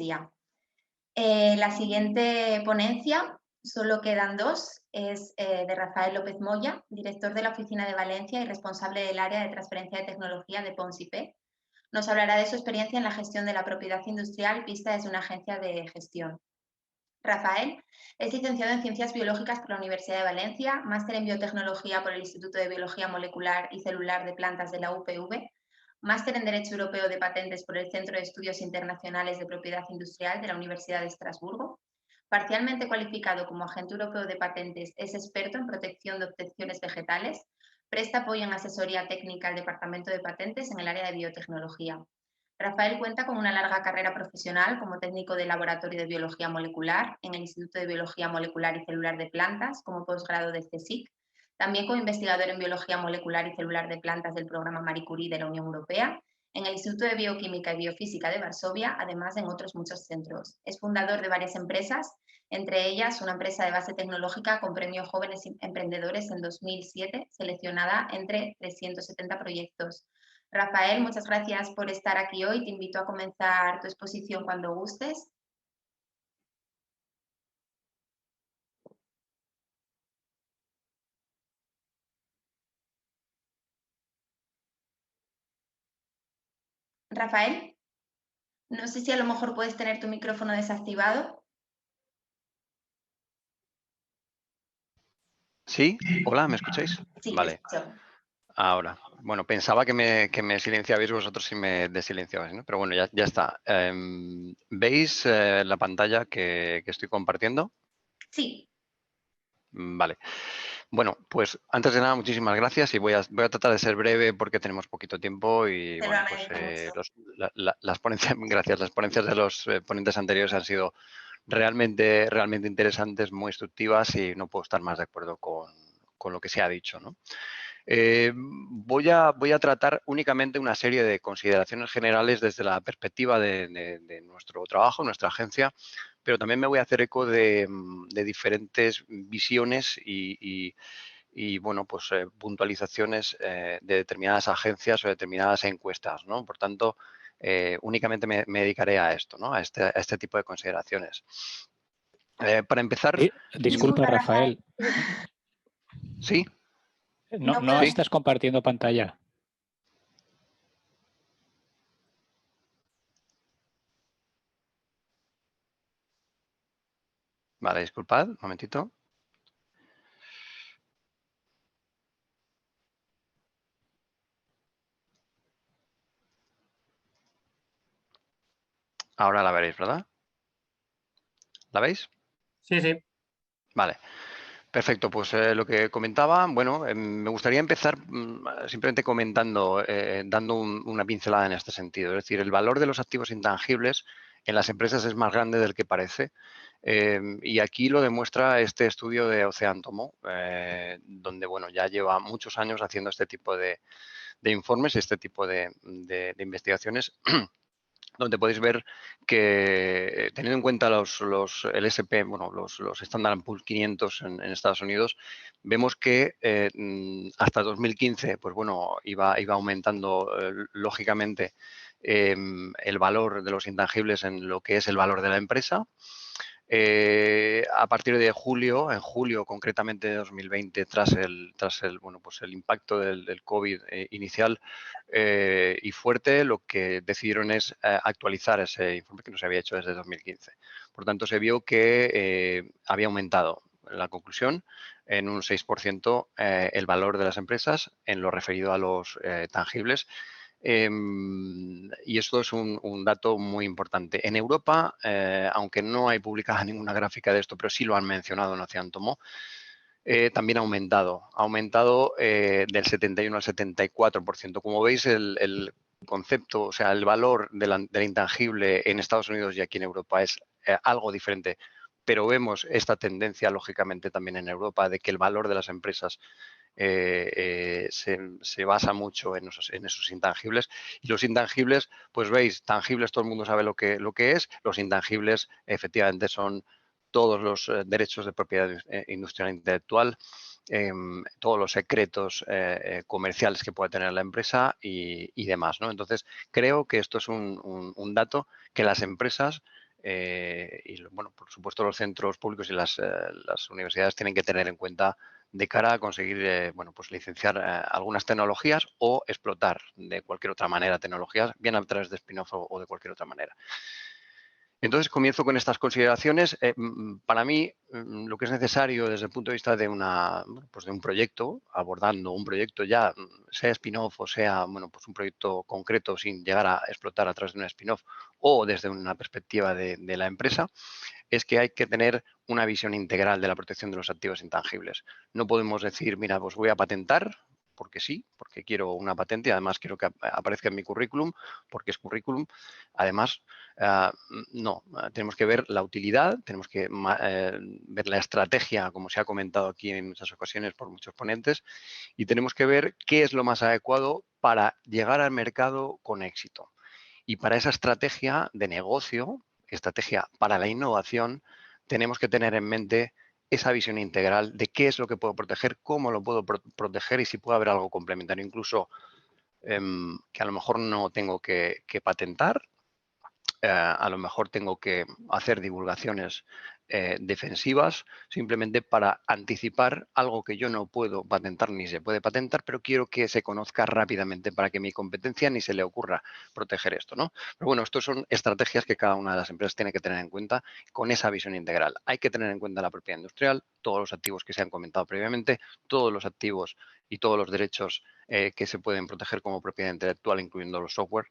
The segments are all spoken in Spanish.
García. La siguiente ponencia, solo quedan dos, es de Rafael López Moya, director de la Oficina de Valencia y responsable del área de transferencia de tecnología de Pons IP. Nos hablará de su experiencia en la gestión de la propiedad industrial vista desde una agencia de gestión. Rafael es licenciado en Ciencias Biológicas por la Universidad de Valencia, máster en Biotecnología por el Instituto de Biología Molecular y Celular de Plantas de la UPV, máster en Derecho Europeo de Patentes por el Centro de Estudios Internacionales de Propiedad Industrial de la Universidad de Estrasburgo. Parcialmente cualificado como agente europeo de patentes, es experto en protección de obtenciones vegetales, presta apoyo en asesoría técnica al Departamento de Patentes en el área de biotecnología. Rafael cuenta con una larga carrera profesional como técnico de laboratorio de biología molecular en el Instituto de Biología Molecular y Celular de Plantas, como posgrado de CSIC, también como investigador en biología molecular y celular de plantas del programa Marie Curie de la Unión Europea, en el Instituto de Bioquímica y Biofísica de Varsovia, además en otros muchos centros. Es fundador de varias empresas, entre ellas una empresa de base tecnológica con premio Jóvenes Emprendedores en 2007, seleccionada entre 370 proyectos. Rafael, muchas gracias por estar aquí hoy. Te invito a comenzar tu exposición cuando gustes. Rafael, no sé si a lo mejor puedes tener tu micrófono desactivado. ¿Sí? Hola, ¿me escucháis? Sí, te Vale. escucho. Ahora. Bueno, pensaba que me silenciabais vosotros si me desilenciabais, ¿no? Pero bueno, ya está. ¿Veis la pantalla que estoy compartiendo? Sí. Vale. Bueno, pues antes de nada, muchísimas gracias y voy a tratar de ser breve porque tenemos poquito tiempo y Te lo bueno, pues agradezco mucho. las ponencias, gracias, las ponencias de los ponentes anteriores han sido realmente interesantes, muy instructivas y no puedo estar más de acuerdo con lo que se ha dicho, ¿no? Voy a tratar únicamente una serie de consideraciones generales desde la perspectiva de nuestro trabajo, nuestra agencia, pero también me voy a hacer eco de diferentes visiones y bueno, pues puntualizaciones de determinadas agencias o determinadas encuestas, ¿no? Por tanto, únicamente me dedicaré a esto, ¿no? A este tipo de consideraciones. Para empezar... Disculpa, Rafael. ¿Sí? No ¿Sí? estás compartiendo pantalla. Vale, disculpad, un momentito. Ahora la veréis, ¿verdad? ¿La veis? Sí, sí. Vale. Perfecto, pues lo que comentaba, bueno, me gustaría empezar simplemente comentando, dando una pincelada en este sentido. Es decir, el valor de los activos intangibles en las empresas es más grande del que parece. Y aquí lo demuestra este estudio de Oceantomo, donde, bueno, ya lleva muchos años haciendo este tipo de informes, este tipo de investigaciones, donde podéis ver que, teniendo en cuenta el SP, bueno, los Standard & Poor's 500 en Estados Unidos, vemos que hasta 2015, pues bueno, iba aumentando lógicamente el valor de los intangibles en lo que es el valor de la empresa. A partir de julio, en julio concretamente de 2020, tras el bueno, pues el impacto del COVID inicial y fuerte, lo que decidieron es actualizar ese informe que no se había hecho desde 2015. Por tanto, se vio que había aumentado la conclusión en un 6% el valor de las empresas en lo referido a los tangibles. Y esto es un dato muy importante. En Europa, aunque no hay publicada ninguna gráfica de esto, pero sí lo han mencionado en Oceantomo, también ha aumentado del 71 al 74%. Como veis, el concepto, o sea, el valor del intangible en Estados Unidos y aquí en Europa es algo diferente, pero vemos esta tendencia, lógicamente, también en Europa, de que el valor de las empresas se basa mucho en esos intangibles. Y los intangibles, pues veis, tangibles todo el mundo sabe lo que es. Los intangibles efectivamente son todos los derechos de propiedad industrial intelectual, todos los secretos comerciales que pueda tener la empresa y demás, ¿no? Entonces, creo que esto es un dato que las empresas y bueno, por supuesto los centros públicos y las universidades tienen que tener en cuenta de cara a conseguir bueno, pues licenciar algunas tecnologías o explotar de cualquier otra manera tecnologías, bien a través de spin-off o de cualquier otra manera. Entonces, comienzo con estas consideraciones. Para mí, lo que es necesario desde el punto de vista de, pues de un proyecto, abordando un proyecto ya, sea spin-off o sea bueno, pues un proyecto concreto sin llegar a explotar a través de un spin-off o desde una perspectiva de la empresa, es que hay que tener una visión integral de la protección de los activos intangibles. No podemos decir, mira, pues voy a patentar, porque sí, porque quiero una patente y además quiero que aparezca en mi currículum, porque es currículum. Además, no, tenemos que ver la utilidad, tenemos que ver la estrategia, como se ha comentado aquí en muchas ocasiones por muchos ponentes, y tenemos que ver qué es lo más adecuado para llegar al mercado con éxito. Y para esa estrategia de negocio, estrategia para la innovación, tenemos que tener en mente esa visión integral de qué es lo que puedo proteger, cómo lo puedo proteger y si puede haber algo complementario, incluso que a lo mejor no tengo que patentar, a lo mejor tengo que hacer divulgaciones defensivas simplemente para anticipar algo que yo no puedo patentar ni se puede patentar, pero quiero que se conozca rápidamente para que mi competencia ni se le ocurra proteger esto, ¿no? Pero bueno, estas son estrategias que cada una de las empresas tiene que tener en cuenta con esa visión integral. Hay que tener en cuenta la propiedad industrial, todos los activos que se han comentado previamente, todos los activos y todos los derechos que se pueden proteger como propiedad intelectual, incluyendo los software.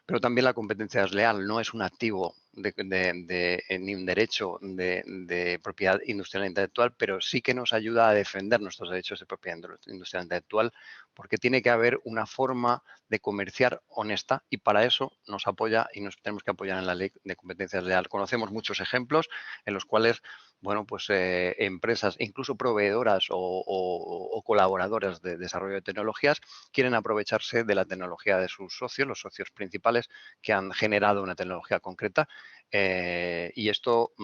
Pero también la competencia desleal no es un activo ni un derecho de propiedad industrial e intelectual, pero sí que nos ayuda a defender nuestros derechos de propiedad industrial e intelectual, porque tiene que haber una forma de comerciar honesta y para eso nos apoya y nos tenemos que apoyar en la ley de competencia desleal. Conocemos muchos ejemplos en los cuales bueno, pues empresas, incluso proveedoras o colaboradoras de desarrollo de tecnologías, quieren aprovecharse de la tecnología de sus socios, los socios principales que han generado una tecnología concreta. Y esto,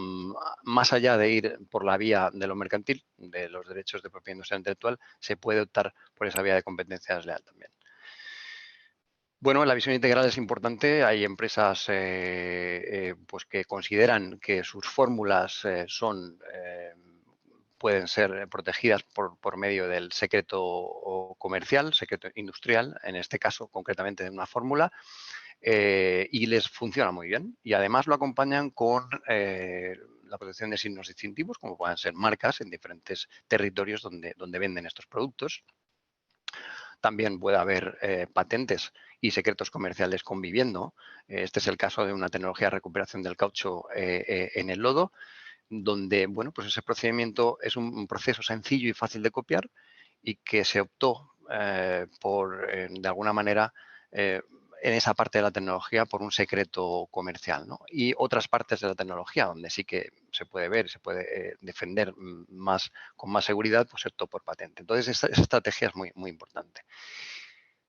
más allá de ir por la vía de lo mercantil, de los derechos de propiedad industrial intelectual, se puede optar por esa vía de competencia desleal también. Bueno, la visión integral es importante. Hay empresas pues que consideran que sus fórmulas pueden ser protegidas por medio del secreto comercial, secreto industrial, en este caso concretamente de una fórmula, y les funciona muy bien. Y además lo acompañan con la protección de signos distintivos, como pueden ser marcas en diferentes territorios donde venden estos productos. También puede haber patentes y secretos comerciales conviviendo. Este es el caso de una tecnología de recuperación del caucho en el lodo, donde bueno, pues ese procedimiento es un proceso sencillo y fácil de copiar y que se optó por, de alguna manera, en esa parte de la tecnología por un secreto comercial, ¿no? Y otras partes de la tecnología donde sí que se puede ver, se puede defender con más seguridad, pues se optó por patente. Entonces, esa estrategia es muy, muy importante.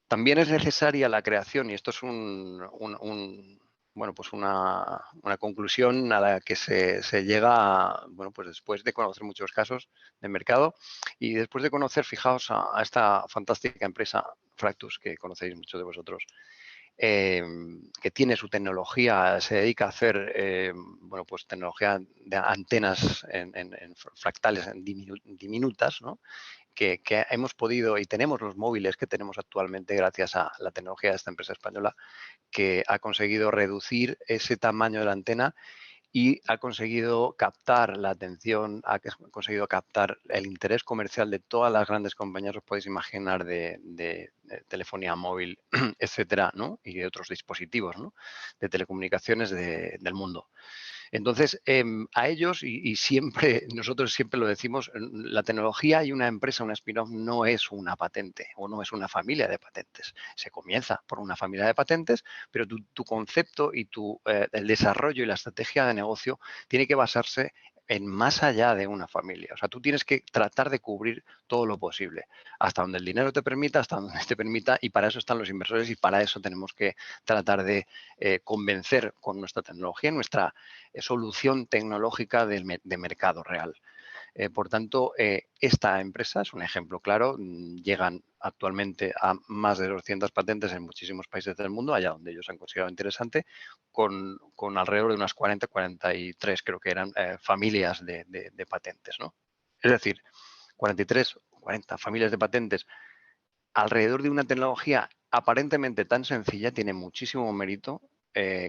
También es necesaria la creación, y esto es bueno, pues una conclusión a la que se llega, bueno, pues después de conocer muchos casos de mercado y después de conocer, fijaos, a esta fantástica empresa Fractus, que conocéis muchos de vosotros, que tiene su tecnología, se dedica a hacer, bueno, pues tecnología de antenas en fractales diminutas, ¿no? Que hemos podido y tenemos los móviles que tenemos actualmente gracias a la tecnología de esta empresa española, que ha conseguido reducir ese tamaño de la antena y ha conseguido captar la atención, ha conseguido captar el interés comercial de todas las grandes compañías, os podéis imaginar, de telefonía móvil, etcétera, ¿no? Y de otros dispositivos, ¿no? De telecomunicaciones del mundo. Entonces, a ellos, y siempre, nosotros siempre lo decimos, la tecnología y una empresa, una spin-off, no es una patente o no es una familia de patentes. Se comienza por una familia de patentes, pero tu concepto y el desarrollo y la estrategia de negocio tiene que basarse en más allá de una familia. O sea, tú tienes que tratar de cubrir todo lo posible, hasta donde el dinero te permita, hasta donde te permita, y para eso están los inversores y para eso tenemos que tratar de convencer con nuestra tecnología, nuestra solución tecnológica de mercado real. Por tanto, esta empresa es un ejemplo claro. Llegan actualmente a más de 200 patentes en muchísimos países del mundo, allá donde ellos han considerado interesante, con alrededor de unas 40, 43, creo que eran, familias de patentes, ¿no? Es decir, 43 o 40 familias de patentes alrededor de una tecnología aparentemente tan sencilla. Tiene muchísimo mérito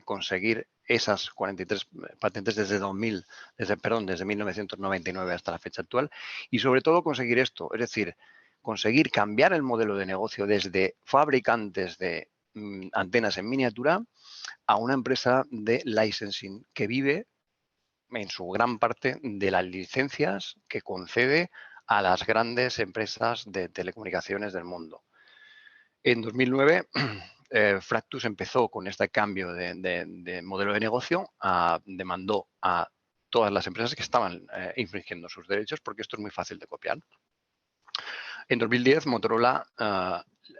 conseguir esas 43 patentes desde 1999 hasta la fecha actual, y sobre todo conseguir esto, es decir, conseguir cambiar el modelo de negocio desde fabricantes de antenas en miniatura a una empresa de licensing que vive en su gran parte de las licencias que concede a las grandes empresas de telecomunicaciones del mundo. En 2009, Fractus empezó con este cambio de modelo de negocio, demandó a todas las empresas que estaban infringiendo sus derechos, porque esto es muy fácil de copiar. En 2010, Motorola,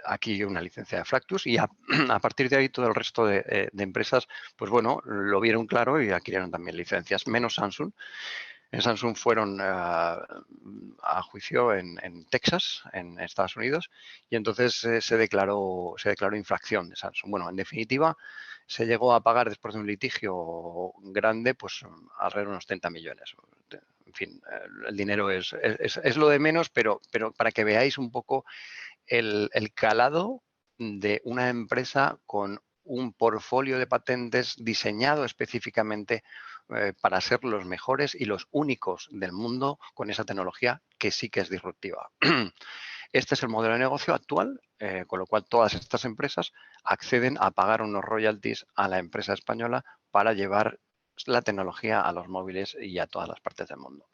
aquí una licencia de Fractus, y a partir de ahí todo el resto de empresas, pues bueno, lo vieron claro y adquirieron también licencias, menos Samsung. En Samsung fueron a juicio en Texas, en Estados Unidos, y entonces se declaró infracción de Samsung. Bueno, en definitiva, se llegó a pagar, después de un litigio grande, pues alrededor de unos 30 millones. En fin, el dinero es lo de menos, pero para que veáis un poco el calado de una empresa con un portfolio de patentes diseñado específicamente para ser los mejores y los únicos del mundo con esa tecnología que sí que es disruptiva. Este es el modelo de negocio actual, con lo cual todas estas empresas acceden a pagar unos royalties a la empresa española para llevar la tecnología a los móviles y a todas las partes del mundo.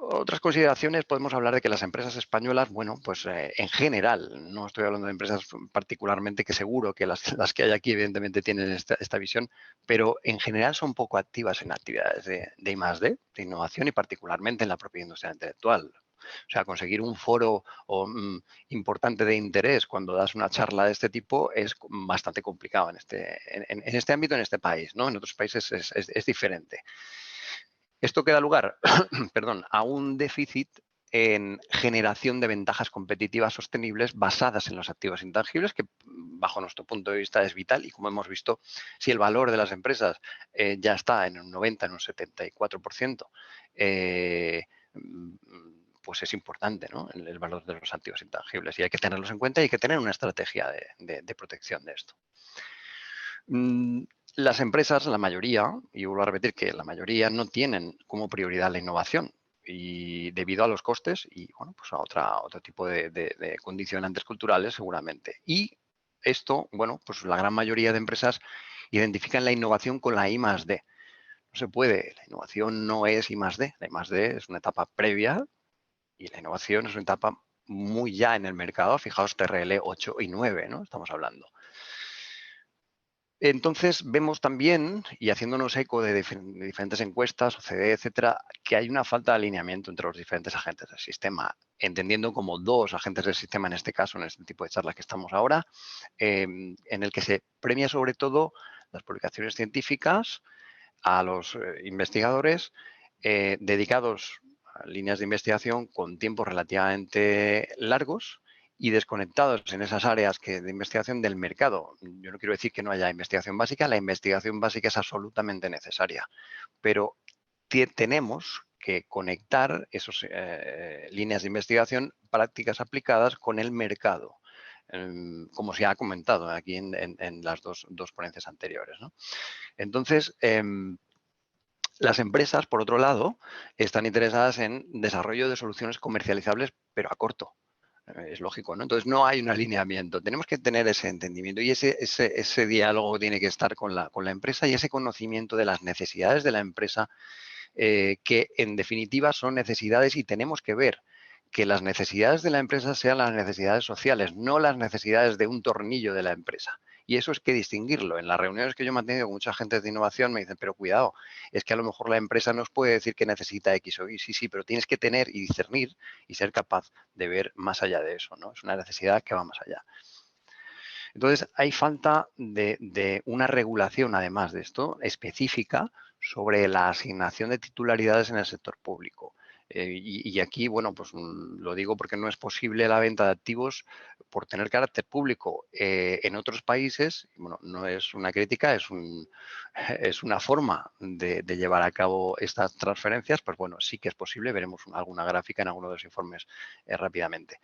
Otras consideraciones, podemos hablar de que las empresas españolas, bueno, pues en general, no estoy hablando de empresas particularmente, que seguro que las que hay aquí evidentemente tienen esta visión, pero en general son poco activas en actividades de I+D, de innovación, y particularmente en la propia industria intelectual. O sea, conseguir un foro importante de interés cuando das una charla de este tipo es bastante complicado en este ámbito, en este país, ¿no? En otros países es diferente. Esto que da lugar perdón, a un déficit en generación de ventajas competitivas sostenibles basadas en los activos intangibles, que bajo nuestro punto de vista es vital. Y como hemos visto, si el valor de las empresas ya está en un 90, en un 74%, pues es importante, ¿no?, el valor de los activos intangibles, y hay que tenerlos en cuenta y hay que tener una estrategia de protección de esto. Las empresas, la mayoría, y vuelvo a repetir que la mayoría, no tienen como prioridad la innovación, y debido a los costes y, bueno, pues a otro tipo de condicionantes culturales seguramente. Y esto, bueno, pues la gran mayoría de empresas identifican la innovación con la I+D. No se puede, la innovación no es I+D, la I+D es una etapa previa y la innovación es una etapa muy ya en el mercado. Fijaos, TRL 8 y 9, ¿no?, estamos hablando. Entonces, vemos también, y haciéndonos eco de diferentes encuestas, OCDE, etcétera, que hay una falta de alineamiento entre los diferentes agentes del sistema, entendiendo como dos agentes del sistema, en este caso, en este tipo de charlas que estamos ahora, en el que se premia sobre todo las publicaciones científicas, a los investigadores dedicados a líneas de investigación con tiempos relativamente largos y desconectados en esas áreas de investigación del mercado. Yo no quiero decir que no haya investigación básica, la investigación básica es absolutamente necesaria, pero tenemos que conectar esas líneas de investigación, prácticas aplicadas, con el mercado, como se ha comentado aquí en las dos ponencias anteriores, ¿no? Entonces, las empresas, por otro lado, están interesadas en desarrollo de soluciones comercializables, pero a corto. Es lógico, ¿no? Entonces, no hay un alineamiento. Tenemos que tener ese entendimiento y ese diálogo tiene que estar con la empresa, y ese conocimiento de las necesidades de la empresa, que en definitiva son necesidades, y tenemos que ver que las necesidades de la empresa sean las necesidades sociales, no las necesidades de un tornillo de la empresa. Y eso es que distinguirlo. En las reuniones que yo he mantenido con mucha gente de innovación me dicen, pero cuidado, es que a lo mejor la empresa nos puede decir que necesita X o Y. Sí, pero tienes que tener y discernir y ser capaz de ver más allá de eso, ¿no? Es una necesidad que va más allá. Entonces, hay falta de una regulación, además de esto, específica sobre la asignación de titularidades en el sector público. Y aquí, bueno, pues lo digo porque no es posible la venta de activos por tener carácter público. En otros países, bueno, no es una crítica, es una forma de llevar a cabo estas transferencias, pues bueno, sí que es posible, veremos alguna gráfica en alguno de los informes rápidamente.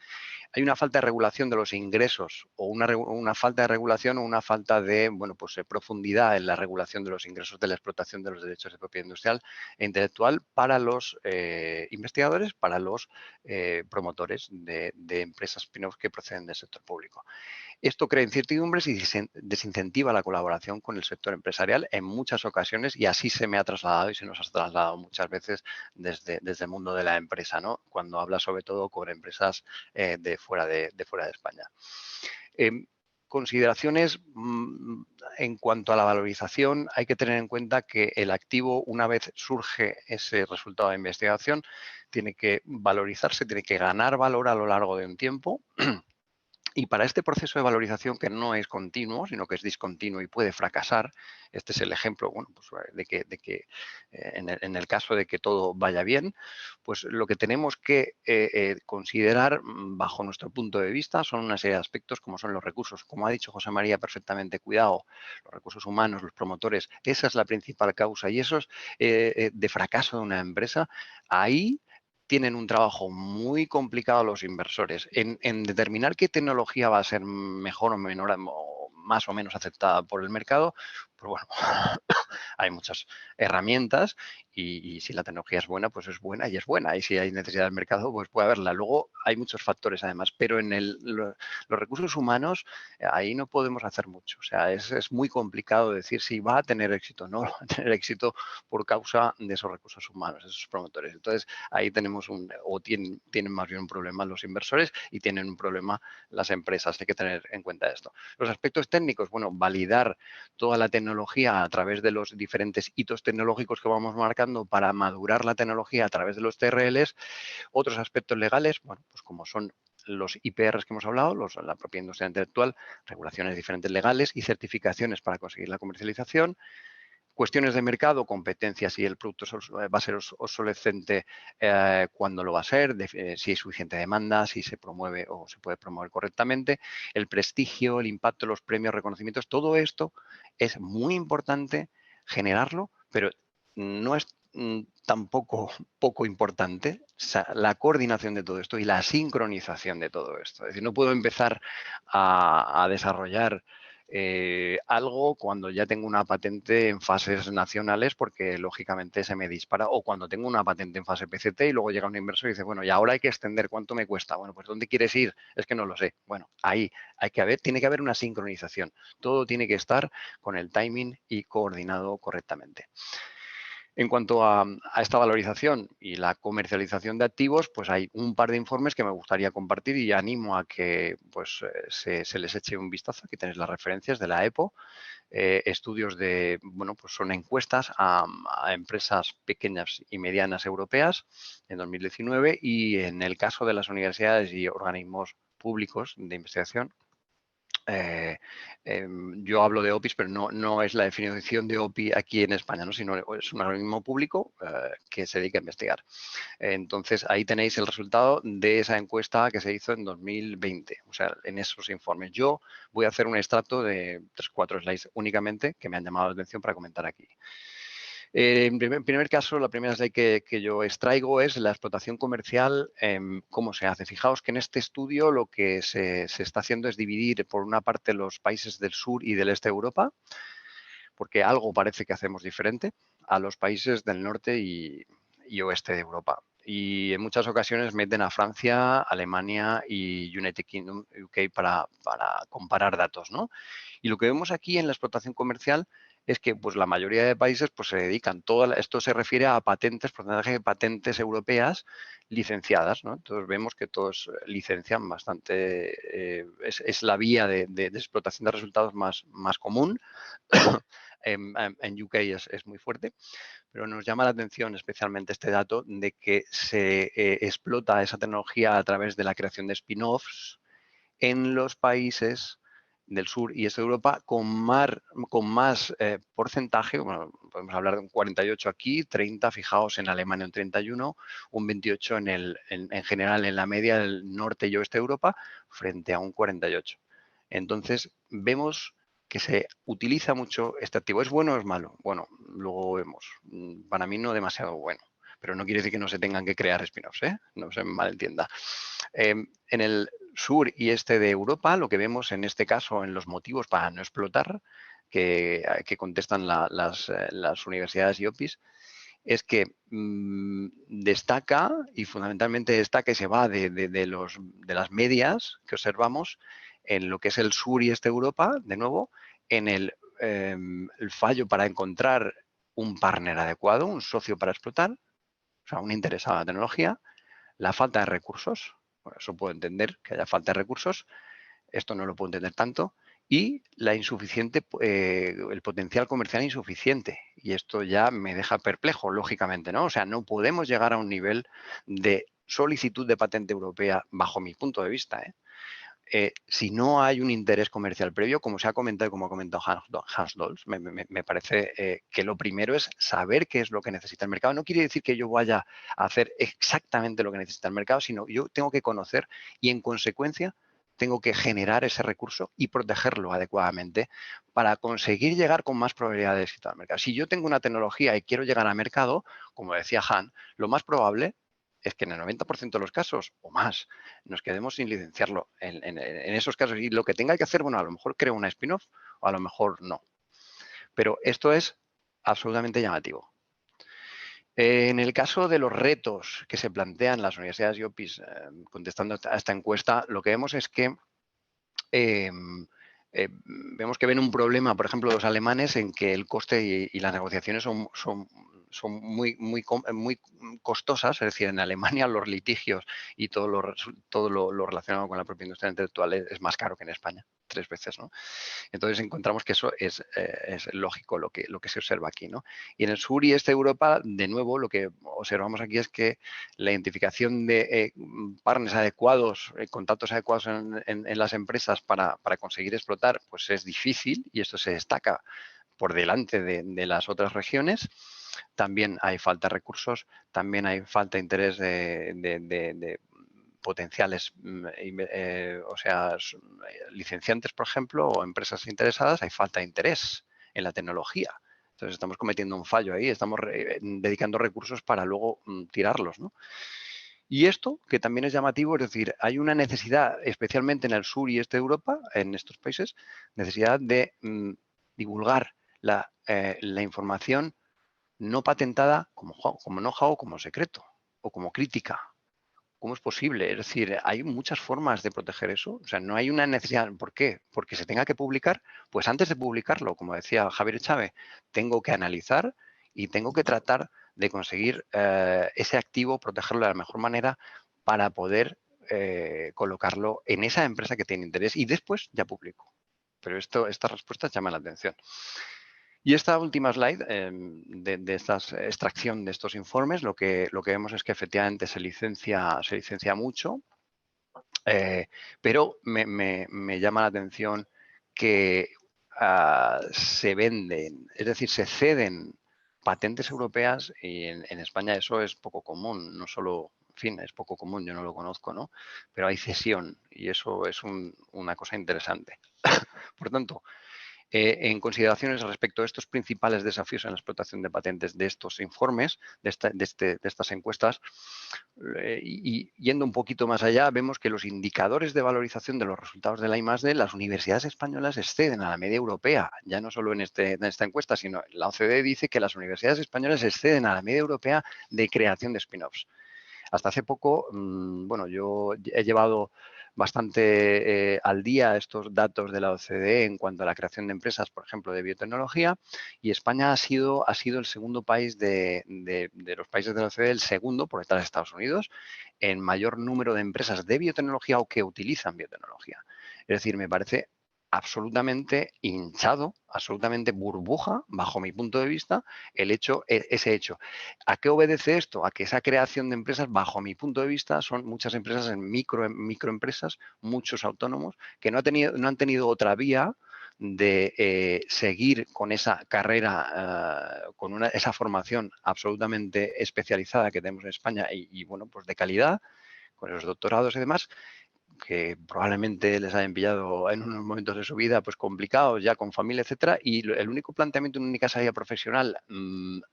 Hay una falta de regulación de los ingresos o una falta de regulación o una falta de profundidad en la regulación de los ingresos de la explotación de los derechos de propiedad industrial e intelectual para los investigadores, para los promotores de empresas spin-off que proceden del sector público. Esto crea incertidumbres y desincentiva la colaboración con el sector empresarial en muchas ocasiones, y así se me ha trasladado y se nos ha trasladado muchas veces desde el mundo de la empresa, ¿no? Cuando habla sobre todo con empresas de fuera de España. Consideraciones en cuanto a la valorización. Hay que tener en cuenta que el activo, una vez surge ese resultado de investigación, tiene que valorizarse, tiene que ganar valor a lo largo de un tiempo. Y para este proceso de valorización, que no es continuo, sino que es discontinuo y puede fracasar, este es el ejemplo, bueno, pues de que en el caso de que todo vaya bien, pues lo que tenemos que considerar bajo nuestro punto de vista son una serie de aspectos como son los recursos. Como ha dicho José María perfectamente, cuidado, los recursos humanos, los promotores, esa es la principal causa, y eso es de fracaso de una empresa. Ahí tienen un trabajo muy complicado los inversores en determinar qué tecnología va a ser mejor o menor o más o menos aceptada por el mercado. Pues bueno, hay muchas herramientas y si la tecnología es buena, pues es buena y es buena. Y si hay necesidad del mercado, pues puede haberla. Luego hay muchos factores además, pero en los recursos humanos ahí no podemos hacer mucho. O sea, es muy complicado decir si va a tener éxito o no va a tener éxito por causa de esos recursos humanos, de esos promotores. Entonces, ahí tenemos tienen más bien un problema los inversores y tienen un problema las empresas. Hay que tener en cuenta esto. Los aspectos técnicos, bueno, validar toda la tecnología a través de los diferentes hitos tecnológicos que vamos marcando para madurar la tecnología a través de los TRLs. Otros aspectos legales, bueno, pues como son los IPRs que hemos hablado, la propia industria intelectual, regulaciones diferentes legales y certificaciones para conseguir la comercialización. Cuestiones de mercado, competencia, si el producto va a ser obsolescente, cuándo lo va a ser, si hay suficiente demanda, si se promueve o se puede promover correctamente, el prestigio, el impacto, los premios, reconocimientos, todo esto es muy importante generarlo, pero no es tampoco poco importante la coordinación de todo esto y la sincronización de todo esto. Es decir, no puedo empezar a desarrollar algo cuando ya tengo una patente en fases nacionales, porque lógicamente se me dispara, o cuando tengo una patente en fase PCT y luego llega un inversor y dice, bueno, y ahora hay que extender, ¿cuánto me cuesta? Bueno, pues ¿dónde quieres ir? Es que no lo sé. Bueno, ahí tiene que haber una sincronización. Todo tiene que estar con el timing y coordinado correctamente. En cuanto a esta valorización y la comercialización de activos, pues hay un par de informes que me gustaría compartir y animo a que pues, se les eche un vistazo. Aquí tenéis las referencias de la EPO, estudios de, bueno, pues son encuestas a empresas pequeñas y medianas europeas en 2019, y en el caso de las universidades y organismos públicos de investigación, yo hablo de OPIs, pero no es la definición de OPI aquí en España, ¿no? Sino es un organismo público que se dedica a investigar. Entonces, ahí tenéis el resultado de esa encuesta que se hizo en 2020, o sea, en esos informes. Yo voy a hacer un extracto de 3-4 slides únicamente que me han llamado la atención para comentar aquí. En primer caso, la primera slide que yo extraigo es la explotación comercial, cómo se hace. Fijaos que en este estudio lo que se está haciendo es dividir por una parte los países del sur y del este de Europa, porque algo parece que hacemos diferente, a los países del norte y oeste de Europa. Y en muchas ocasiones meten a Francia, Alemania y United Kingdom, UK, para comparar datos, ¿no? Y lo que vemos aquí en la explotación comercial es que pues, la mayoría de países pues, se dedican, esto se refiere a patentes, porcentaje de patentes europeas licenciadas, ¿no? Entonces vemos que todos licencian bastante, es la vía de explotación de resultados más común. En UK es muy fuerte, pero nos llama la atención especialmente este dato de que se explota esa tecnología a través de la creación de spin-offs en los países del sur y este de Europa con más porcentaje, bueno, podemos hablar de un 48 aquí, 30, fijaos en Alemania un 31, un 28 en general en la media del norte y oeste de Europa frente a un 48. Entonces, vemos que se utiliza mucho este activo. ¿Es bueno o es malo? Bueno, luego vemos. Para mí no demasiado bueno, pero no quiere decir que no se tengan que crear spin-offs, ¿eh? No se me malentienda. En el sur y este de Europa, lo que vemos en este caso en los motivos para no explotar, que contestan las universidades y OPIs, es que destaca y fundamentalmente destaca y se va de las medias que observamos en lo que es el sur y este de Europa, de nuevo, en el fallo para encontrar un partner adecuado, un socio para explotar, o sea, un interesado en la tecnología, la falta de recursos, bueno, eso puedo entender que haya falta de recursos, esto no lo puedo entender tanto, y la insuficiente, el potencial comercial insuficiente. Y esto ya me deja perplejo, lógicamente, ¿no? O sea, no podemos llegar a un nivel de solicitud de patente europea, bajo mi punto de vista, si no hay un interés comercial previo, como se ha comentado y como ha comentado Hans Dolz, me parece que lo primero es saber qué es lo que necesita el mercado. No quiere decir que yo vaya a hacer exactamente lo que necesita el mercado, sino yo tengo que conocer y, en consecuencia, tengo que generar ese recurso y protegerlo adecuadamente para conseguir llegar con más probabilidad de éxito al mercado. Si yo tengo una tecnología y quiero llegar al mercado, como decía Han, lo más probable es que en el 90% de los casos o más nos quedemos sin licenciarlo en esos casos. Y lo que tenga que hacer, bueno, a lo mejor creo una spin-off o a lo mejor no. Pero esto es absolutamente llamativo. En el caso de los retos que se plantean las universidades y OPIs, contestando a esta encuesta, lo que vemos es que vemos que ven un problema, por ejemplo, los alemanes, en que el coste y las negociaciones son muy costosas. Es decir, en Alemania los litigios y todo lo relacionado con la propiedad industrial intelectual es más caro que en España, 3 veces, ¿no? Entonces encontramos que eso es lógico lo que se observa aquí, ¿no? Y en el sur y este de Europa, de nuevo, lo que observamos aquí es que la identificación de partners adecuados, contactos adecuados en las empresas para conseguir explotar, pues es difícil, y esto se destaca por delante de las otras regiones. También hay falta de recursos, también hay falta de interés de potenciales, o sea, licenciantes, por ejemplo, o empresas interesadas, hay falta de interés en la tecnología. Entonces estamos cometiendo un fallo ahí, estamos dedicando recursos para luego tirarlos, ¿no? Y esto, que también es llamativo, es decir, hay una necesidad, especialmente en el sur y este de Europa, en estos países, necesidad de divulgar la información no patentada como know-how, como secreto o como crítica. ¿Cómo es posible? Es decir, hay muchas formas de proteger eso. O sea, no hay una necesidad. ¿Por qué? Porque se tenga que publicar. Pues antes de publicarlo, como decía Javier Chávez, tengo que analizar y tengo que tratar de conseguir ese activo, protegerlo de la mejor manera para poder colocarlo en esa empresa que tiene interés y después ya publico. Pero estas respuestas llaman la atención. Y esta última slide de esta extracción de estos informes, lo que vemos es que efectivamente se licencia mucho, pero me llama la atención que se venden, es decir, se ceden patentes europeas, y en España eso es poco común, no solo, en fin, es poco común, yo no lo conozco, ¿no? Pero hay cesión y eso es una cosa interesante. Por tanto, en consideraciones respecto a estos principales desafíos en la explotación de patentes de estos informes, de estas encuestas, y yendo un poquito más allá, vemos que los indicadores de valorización de los resultados de la I+D, las universidades españolas exceden a la media europea, ya no solo en esta encuesta, sino la OCDE dice que las universidades españolas exceden a la media europea de creación de spin-offs. Hasta hace poco, bueno, yo he llevado bastante al día estos datos de la OCDE en cuanto a la creación de empresas, por ejemplo, de biotecnología, y España ha sido el segundo país de los países de la OCDE, el segundo, por detrás de Estados Unidos, en mayor número de empresas de biotecnología o que utilizan biotecnología. Es decir, me parece absolutamente hinchado, absolutamente burbuja, bajo mi punto de vista, ese hecho. ¿A qué obedece esto? A que esa creación de empresas, bajo mi punto de vista, son muchas empresas en microempresas, muchos autónomos, que no han tenido otra vía de seguir con esa carrera, con esa formación absolutamente especializada que tenemos en España y bueno, pues de calidad, con esos doctorados y demás, que probablemente les hayan pillado en unos momentos de su vida pues complicados, ya con familia, etcétera, y el único planteamiento, una única salida profesional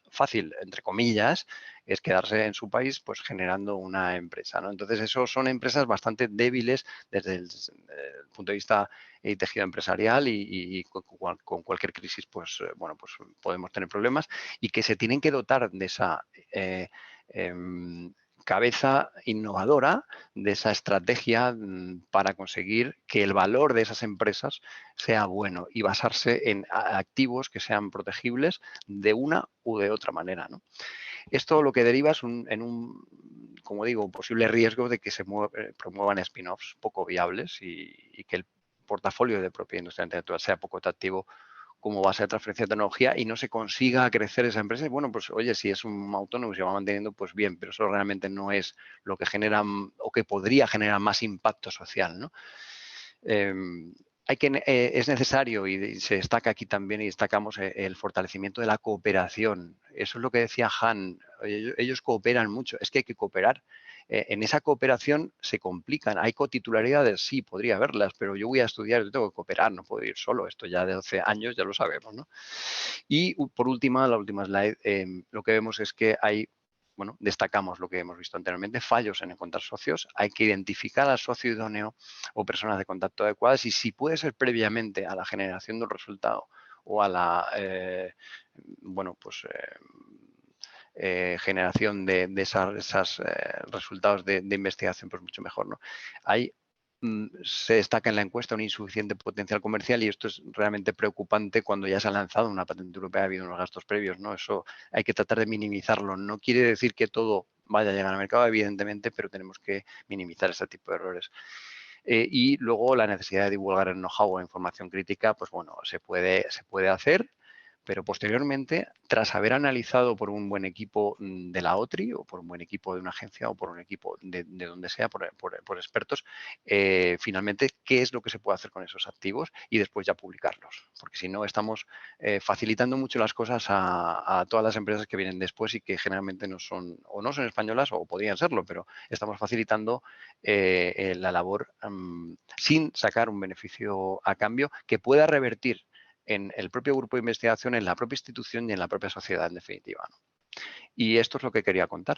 fácil, entre comillas, es quedarse en su país pues generando una empresa, ¿no? Entonces, eso son empresas bastante débiles desde el punto de vista y tejido empresarial y con cualquier crisis, pues bueno, pues podemos tener problemas y que se tienen que dotar de esa cabeza innovadora, de esa estrategia para conseguir que el valor de esas empresas sea bueno y basarse en activos que sean protegibles de una u de otra manera, ¿no? Esto lo que deriva es en un, como digo, posible riesgo de que se promuevan spin-offs poco viables y que el portafolio de propiedad industrial intelectual sea poco atractivo como base de transferencia de tecnología y no se consiga crecer esa empresa. Y bueno, pues oye, si es un autónomo y se va manteniendo, pues bien, pero eso realmente no es lo que genera o que podría generar más impacto social, ¿no? Es necesario, y se destaca aquí también, y destacamos el fortalecimiento de la cooperación. Eso es lo que decía Han. Ellos cooperan mucho, es que hay que cooperar. En esa cooperación se complican. Hay cotitularidades, sí, podría haberlas, pero yo voy a estudiar, yo tengo que cooperar, no puedo ir solo. Esto ya de 12 años ya lo sabemos, ¿no? Y por última, la última slide, lo que vemos es que hay, bueno, destacamos lo que hemos visto anteriormente, fallos en encontrar socios. Hay que identificar al socio idóneo o personas de contacto adecuadas y si puede ser previamente a la generación de un resultado o a la, bueno, pues generación de esos resultados de investigación, pues mucho mejor, ¿no? Hay se destaca en la encuesta un insuficiente potencial comercial y esto es realmente preocupante cuando ya se ha lanzado una patente europea, ha habido unos gastos previos, ¿no? Eso hay que tratar de minimizarlo. No quiere decir que todo vaya a llegar al mercado, evidentemente, pero tenemos que minimizar ese tipo de errores. Y luego la necesidad de divulgar el know-how o información crítica, pues bueno, se puede hacer, pero posteriormente, tras haber analizado por un buen equipo de la OTRI o por un buen equipo de una agencia o por un equipo de donde sea, por expertos, finalmente, qué es lo que se puede hacer con esos activos y después ya publicarlos. Porque si no, estamos facilitando mucho las cosas a todas las empresas que vienen después y que generalmente no son españolas o podrían serlo, pero estamos facilitando la labor sin sacar un beneficio a cambio que pueda revertir en el propio grupo de investigación, en la propia institución y en la propia sociedad, en definitiva, ¿no? Y esto es lo que quería contar.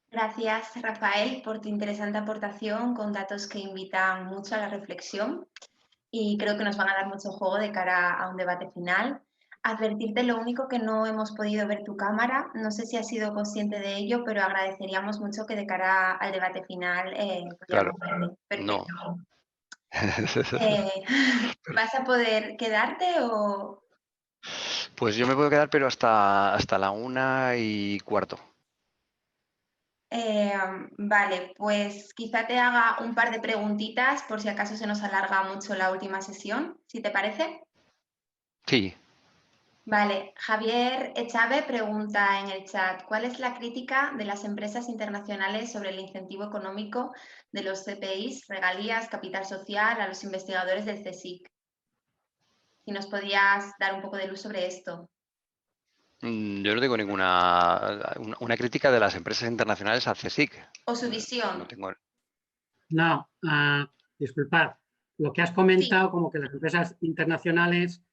Gracias, Rafael, por tu interesante aportación con datos que invitan mucho a la reflexión y creo que nos van a dar mucho juego de cara a un debate final. Advertirte lo único que no hemos podido ver tu cámara, no sé si has sido consciente de ello, pero agradeceríamos mucho que de cara al debate final Claro, pudiéramos verte. no. Perfecto. ¿Vas a poder quedarte o...? Pues yo me puedo quedar, pero hasta la 1:15. Vale, pues quizá te haga un par de preguntitas por si acaso se nos alarga mucho la última sesión, si te parece. Sí. Vale, Javier Echave pregunta en el chat, ¿cuál es la crítica de las empresas internacionales sobre el incentivo económico de los CPIs, regalías, capital social a los investigadores del CSIC? Si nos podías dar un poco de luz sobre esto. Yo no tengo una crítica de las empresas internacionales al CSIC. ¿O su visión? No tengo. No, disculpad. Lo que has comentado, como que las empresas internacionales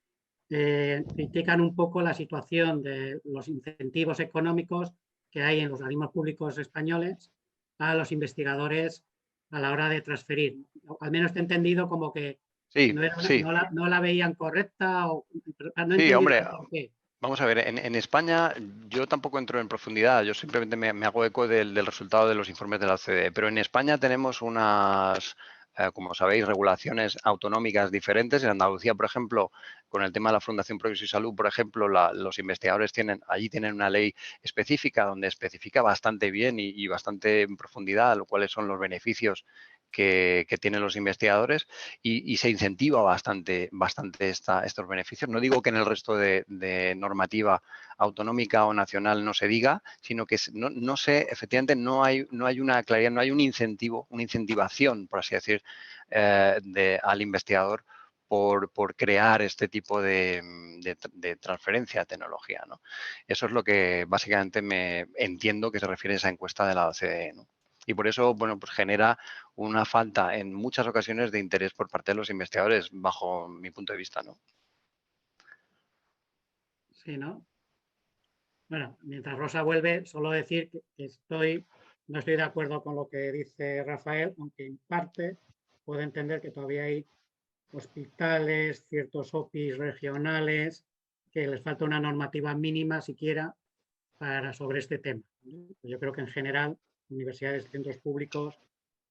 critican un poco la situación de los incentivos económicos que hay en los organismos públicos españoles a los investigadores a la hora de transferir. Al menos te he entendido como que Sí, no, sí. no la veían correcta o no he Sí, entendido hombre, por qué. vamos a ver, en España yo tampoco entro en profundidad, yo simplemente me hago eco del resultado de los informes de la OCDE, pero en España tenemos unas, como sabéis, regulaciones autonómicas diferentes. En Andalucía, por ejemplo, con el tema de la Fundación Progreso y Salud, por ejemplo, los investigadores allí tienen una ley específica donde especifica bastante bien y bastante en profundidad cuáles son los beneficios que tienen los investigadores y se incentiva bastante estos beneficios. No digo que en el resto de normativa autonómica o nacional no se diga, sino que no sé, efectivamente no hay una claridad, no hay un incentivo, una incentivación, por así decir, al investigador por crear este tipo de transferencia de tecnología, ¿no? Eso es lo que básicamente me entiendo que se refiere a esa encuesta de la OCDE, ¿no? Y por eso, bueno, pues genera una falta en muchas ocasiones de interés por parte de los investigadores, bajo mi punto de vista, ¿no? Sí, ¿no? Bueno, mientras Rosa vuelve, solo decir que no estoy de acuerdo con lo que dice Rafael, aunque en parte puedo entender que todavía hay hospitales, ciertos OPIs regionales, que les falta una normativa mínima siquiera sobre este tema. Yo creo que en general universidades y centros públicos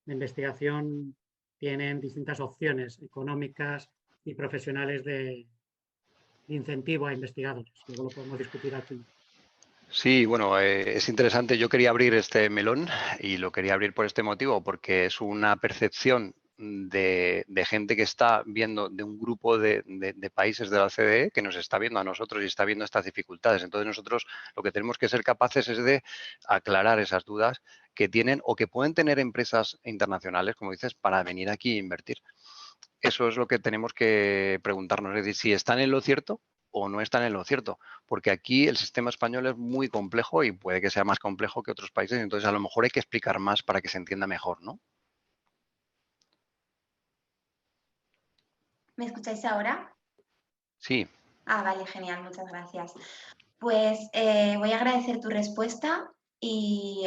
de investigación tienen distintas opciones económicas y profesionales de incentivo a investigadores. Luego lo podemos discutir aquí. Sí, bueno, es interesante. Yo quería abrir este melón y lo quería abrir por este motivo, porque es una percepción de gente que está viendo, de un grupo de países de la OCDE que nos está viendo a nosotros y está viendo estas dificultades. Entonces nosotros lo que tenemos que ser capaces es de aclarar esas dudas que tienen o que pueden tener empresas internacionales, como dices, para venir aquí a invertir. Eso es lo que tenemos que preguntarnos, es decir, si están en lo cierto o no están en lo cierto, porque aquí el sistema español es muy complejo y puede que sea más complejo que otros países, entonces a lo mejor hay que explicar más para que se entienda mejor, ¿no? ¿Me escucháis ahora? Sí. Ah, vale, genial, muchas gracias. Pues voy a agradecer tu respuesta y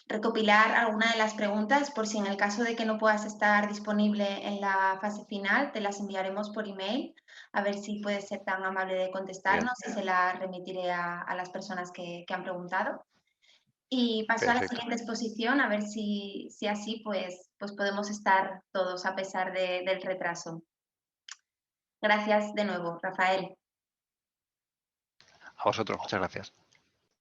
recopilar algunas de las preguntas por si en el caso de que no puedas estar disponible en la fase final, te las enviaremos por email, a ver si puedes ser tan amable de contestarnos y se las remitiré a las personas que han preguntado. Y paso a la Perfecto. siguiente exposición, a ver si así pues podemos estar todos a pesar del retraso. Gracias de nuevo, Rafael. A vosotros, muchas gracias.